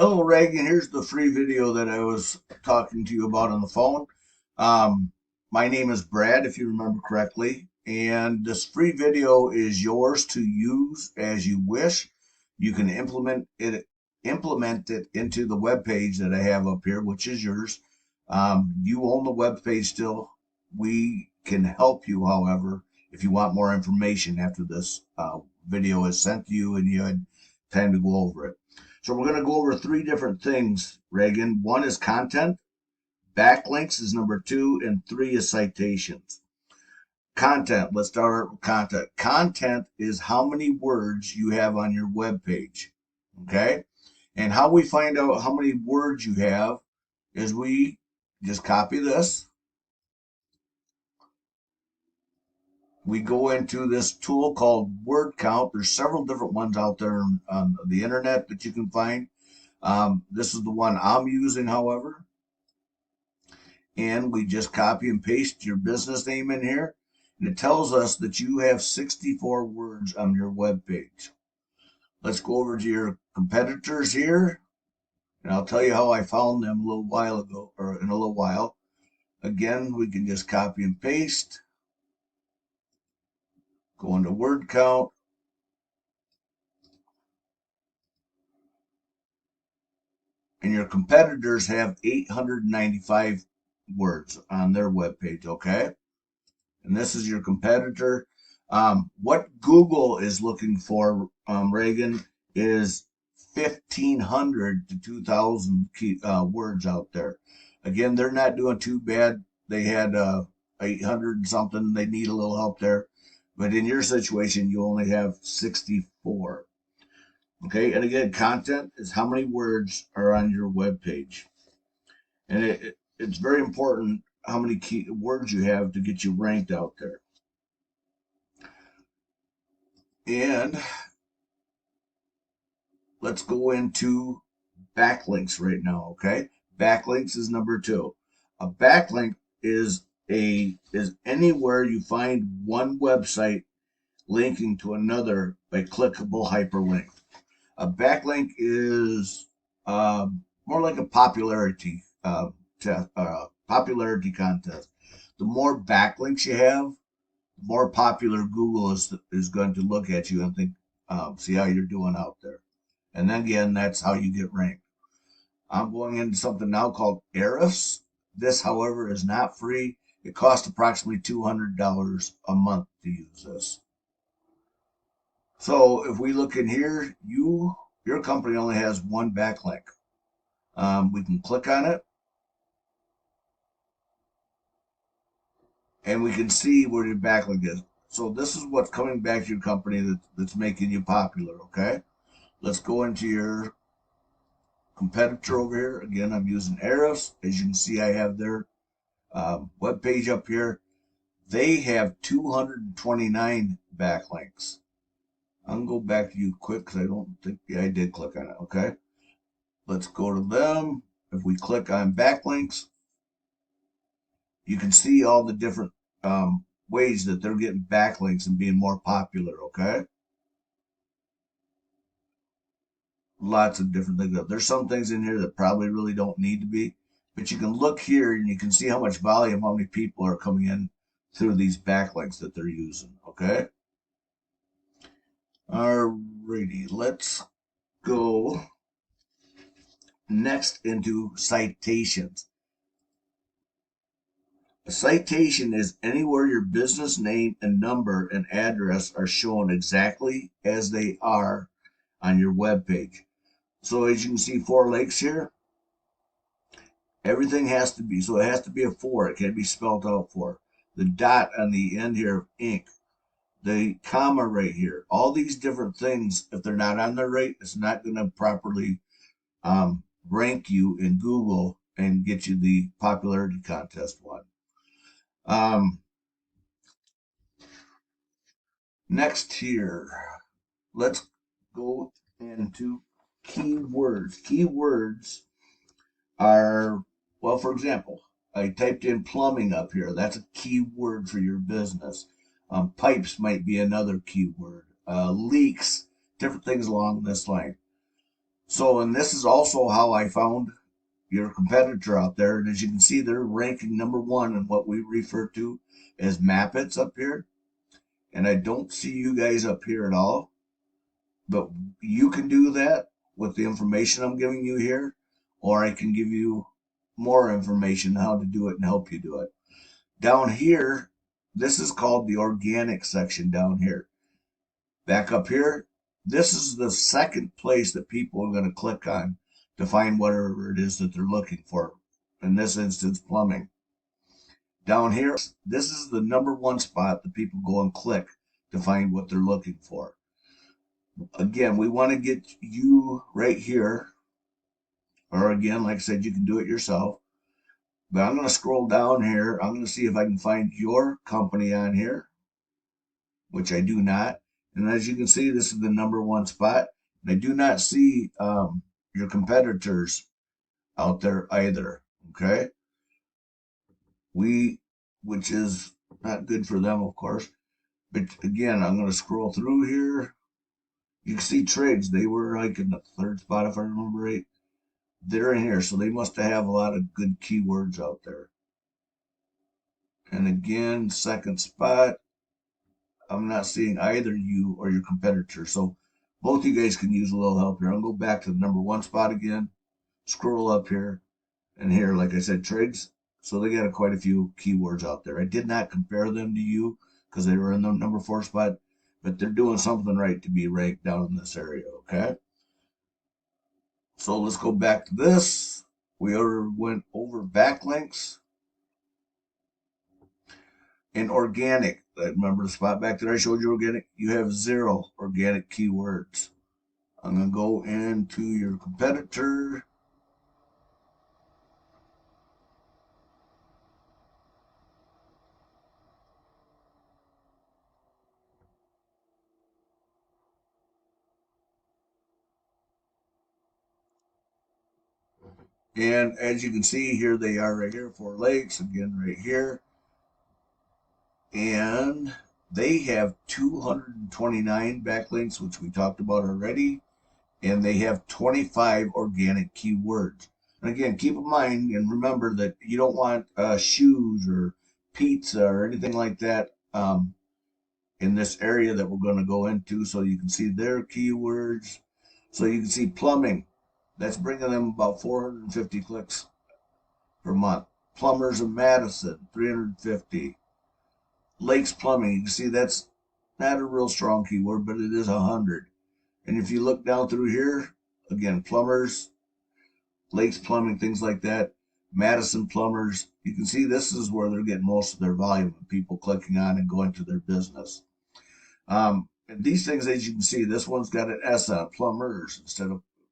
Hello, Reagan. Here's the free video that I was talking to you about on the phone. Um, my name is Brad, if you remember correctly, and this free video is yours to use as you wish. You can implement it into the web page that I have up here, which is yours. You own the web page still. We can help you, however, if you want more information after this video is sent to you and you had time to go over it. So we're going to go over three different things, Reagan. One is content, backlinks is number two, and three is citations. Content, let's start with content. Content is how many words you have on your web page, okay? And how we find out how many words you have is we just copy this. We go into this tool called word count. There's several different ones out there on the internet that you can find. This is the one I'm using, however. And we just copy and paste your business name in here. And it tells us that you have 64 words on your web page. Let's go over to your competitors here. And I'll tell you how I found them a little while ago, or in a little while. Again, we can just copy and paste. Go into word count. And your competitors have 895 words on their web page, okay? And this is your competitor. What Google is looking for, Reagan, is 1,500 to 2,000 words out there. Again, they're not doing too bad. They had 800 and something. They need a little help there. But in your situation, you only have 64. Okay, and again, content is how many words are on your web page. And it's very important how many key words you have to get you ranked out there. And let's go into backlinks right now, okay? Backlinks is number two. A backlink is anywhere you find one website linking to another by clickable hyperlink. A backlink is more like a popularity contest. The more backlinks you have, the more popular Google is going to look at you and think, see how you're doing out there. And then again, that's how you get ranked. I'm going into something now called Ahrefs. This, however, is not free. It costs approximately $200 a month to use this. So if we look in here, your company only has one backlink. We can click on it, and we can see where your backlink is. So this is what's coming back to your company that's making you popular, okay? Let's go into your competitor over here. Again, I'm using Ahrefs. As you can see, I have their web page up here. They have 229 backlinks. I'm going to go back to you quick because I don't think, yeah, I did click on it, okay? Let's go to them. If we click on backlinks, you can see all the different ways that they're getting backlinks and being more popular, okay? Lots of different things. There's some things in here that probably really don't need to be, but you can look here and you can see how much volume, how many people are coming in through these backlinks that they're using, okay? Alrighty, let's go next into citations. A citation is anywhere your business name and number and address are shown exactly as they are on your web page. So as you can see, Four Lakes here, everything has to be, so it has to be a four. It can't be spelled out for. The dot on the end here of ink, the comma right here, all these different things, if they're not on there right, it's not going to properly rank you in Google and get you the popularity contest one. Next here, let's go into keywords. Keywords are, well, for example, I typed in plumbing up here. That's a keyword for your business. Pipes might be another keyword. Leaks, different things along this line. So, and this is also how I found your competitor out there. And as you can see, they're ranking #1 in what we refer to as Mappets up here. And I don't see you guys up here at all, but you can do that with the information I'm giving you here, or I can give you more information how to do it and help you do it. Down here, this is called the organic section down here. Back up here, this is the second place that people are going to click on to find whatever it is that they're looking for. In this instance, plumbing. Down here, this is the #1 spot that people go and click to find what they're looking for. Again, we want to get you right here, or again, like I said, you can do it yourself. But I'm going to scroll down here. I'm going to see if I can find your company on here, which I do not. And as you can see, this is the #1 spot. And I do not see your competitors out there either. Okay. Which is not good for them, of course. But again, I'm going to scroll through here. You can see trades. They were like in the 3rd spot, if I remember right. They're in here. So they must have a lot of good keywords out there. And again, 2nd spot. I'm not seeing either you or your competitor. So both you guys can use a little help here. I'll go back to the #1 spot again, scroll up here, and here, like I said, trades. So they got quite a few keywords out there. I did not compare them to you because they were in the #4 spot, but they're doing something right to be ranked down in this area, okay? So let's go back to this. We already went over backlinks. And organic, remember the spot back there I showed you organic? You have 0 organic keywords. I'm going to go into your competitor. And as you can see, here they are right here, 4 Lakes, again right here. And they have 229 backlinks, which we talked about already. And they have 25 organic keywords. And again, keep in mind and remember that you don't want shoes or pizza or anything like that in this area that we're going to go into. So you can see their keywords. So you can see plumbing. That's bringing them about 450 clicks per month. Plumbers of Madison, 350. Lakes Plumbing, you can see that's not a real strong keyword, but it is 100. And if you look down through here, again, plumbers, Lakes Plumbing, things like that, Madison Plumbers, you can see this is where they're getting most of their volume of people clicking on and going to their business. And these things, as you can see, this one's got an S on it, plumbers, instead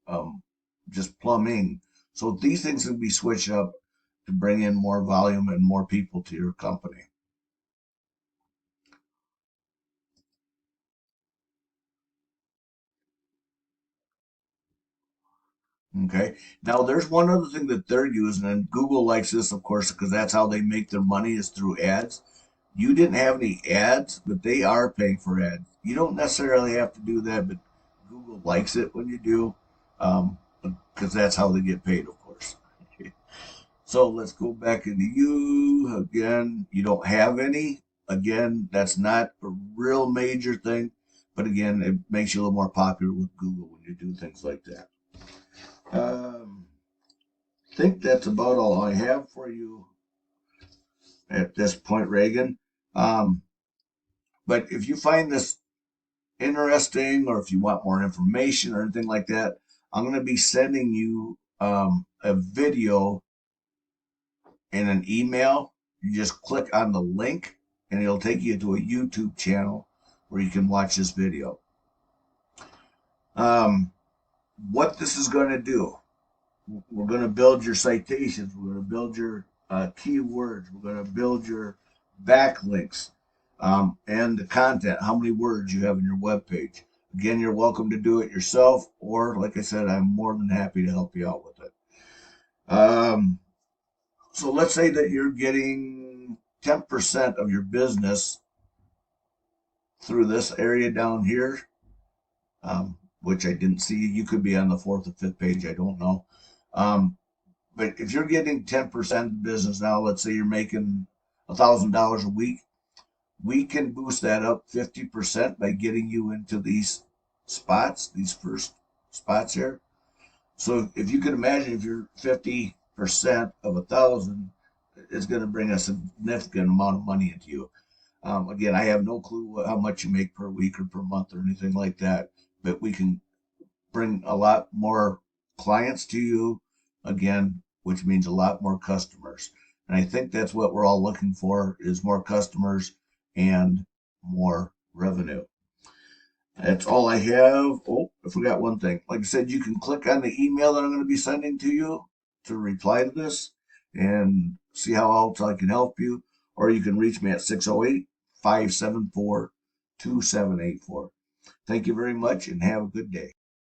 of just plumbing. So these things can be switched up to bring in more volume and more people to your company. Okay. Now there's one other thing that they're using, and Google likes this, of course, because that's how they make their money is through ads. You didn't have any ads, but they are paying for ads. You don't necessarily have to do that, but Google likes it when you do, because that's how they get paid, of course. So let's go back into you again. You don't have any. Again, that's not a real major thing, but again, it makes you a little more popular with Google when you do things like that. I think that's about all I have for you at this point, Reagan. Um, but if you find this interesting or if you want more information or anything like that, I'm going to be sending you a video in an email. You just click on the link and it'll take you to a YouTube channel where you can watch this video. What this is going to do, we're going to build your citations, we're going to build your keywords, we're going to build your backlinks, and the content, how many words you have in your web page. Again, you're welcome to do it yourself, or like I said, I'm more than happy to help you out with it. So let's say that you're getting 10% of your business through this area down here. which I didn't see. You could be on the 4th or 5th page. I don't know. But if you're getting 10% business now, let's say you're making $1,000 a week, we can boost that up 50% by getting you into these spots, these first spots here. So if you can imagine, if you're 50% of 1,000, it's going to bring a significant amount of money into you. Again, I have no clue how much you make per week or per month or anything like that, but we can bring a lot more clients to you again, which means a lot more customers. And I think that's what we're all looking for is more customers and more revenue. That's all I have. Oh, I forgot one thing. Like I said, you can click on the email that I'm going to be sending to you to reply to this and see how else I can help you. Or you can reach me at 608-574-2784. Thank you very much and have a good day.